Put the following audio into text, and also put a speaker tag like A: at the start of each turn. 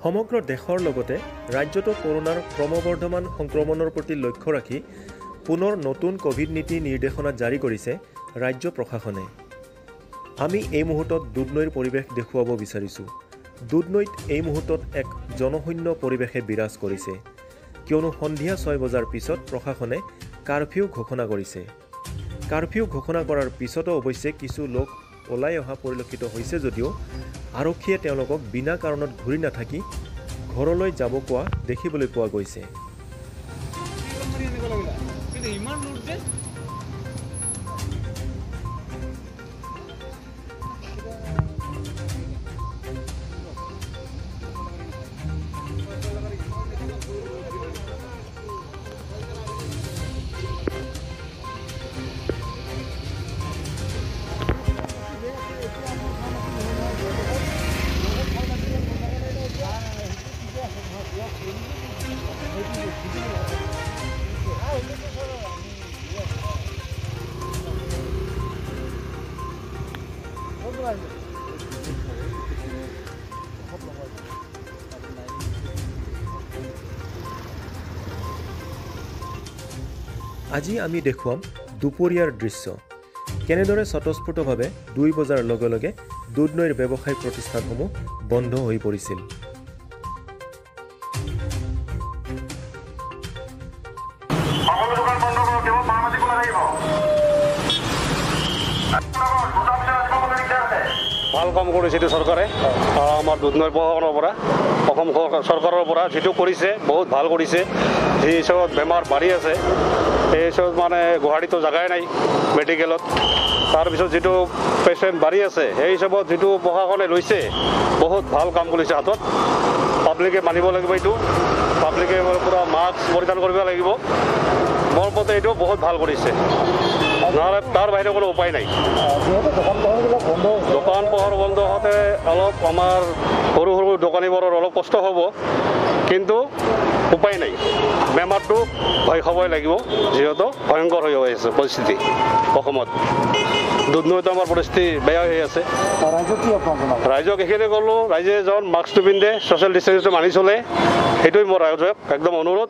A: সমগ্ৰ দেশৰ লগতে ৰাজ্যতো কৰোনাৰ ক্ৰমবৰ্ধমান সংক্ৰমণৰ প্ৰতি লক্ষ্য ৰাখি পুনৰ নতুন কোভিড নীতি নিৰ্দেশনা জাৰি কৰিছে ৰাজ্য প্ৰশাসনে। আমি এই মুহূৰ্তত দুধনৈৰ পৰিৱেশ দেখুৱাব বিচাৰিছোঁ। দুধনৈত এই মুহূৰ্তত এক জনশূন্য পৰিৱেশে বিৰাজ কৰিছে, কিয়নো সন্ধিয়া 6 বজাৰ পিছত প্ৰশাসনে কাৰফিউ ঘোষণা কৰিছে। কাৰফিউ ঘোষণা কৰাৰ পিছতো অৱশ্যে কিছু লোক ওলাই অহা পৰিলক্ষিত হৈছে যদিও আৰক্ষীয়ে তেওঁলোকক বিনা কাৰণত ঘূৰি নাথাকি ঘৰলৈ যাব কোৱা দেখিবলৈ পোৱা গৈছে। আজি আমি দেখুৱাম দুপৰীয়াৰ দৃশ্য। কেনেদৰে স্বতঃস্ফূৰ্তভাৱে 2 বজাৰ লগে লগে দুধনৈৰ ব্যৱসায়িক প্ৰতিষ্ঠানসমূহ বন্ধ হৈ পৰিছিল।
B: ভাল কাম কৰিছে এইটো চৰকাৰে, আমাৰ দুধনৈ প্ৰশাসনৰ পৰা, অসম চৰকাৰৰ পৰা যিটো কৰিছে বহুত ভাল কৰিছে। যি হিচাপত বেমাৰ বাঢ়ি আছে সেই হিচাপত মানে গুৱাহাটীতো জেগাই নাই মেডিকেলত, তাৰপিছত যিটো পেচেণ্ট বাঢ়ি আছে সেই হিচাপত যিটো প্ৰশাসনে লৈছে বহুত ভাল কাম কৰিছে হাতত। পাব্লিকে মানিব লাগিব, এইটো পাব্লিকে পূৰা মাস্ক পৰিধান কৰিব লাগিব। মোৰ মতে এইটো বহুত ভাল কৰিছে, নহ'লে তাৰ বাহিৰে কোনো উপায় নাই। দোকান পোহাৰ বন্ধ হওঁতে অলপ আমাৰ সৰু সৰু দোকানীবোৰৰ অলপ কষ্ট হ'ব, কিন্তু উপায় নাই। বেমাৰটো ভয় খাবই লাগিব, যিহেতু ভয়ংকৰ হৈ আছে পৰিস্থিতি অসমত। দুধনৈতো আমাৰ পৰিস্থিতি বেয়া হৈ আছে। ৰাইজক এইখিনি ক'লোঁ, ৰাইজে যেন মাস্কটো পিন্ধে, ছ'চিয়েল ডিষ্টেঞ্চটো মানি চলে, সেইটোৱে মোৰ ৰাইজক একদম অনুৰোধ।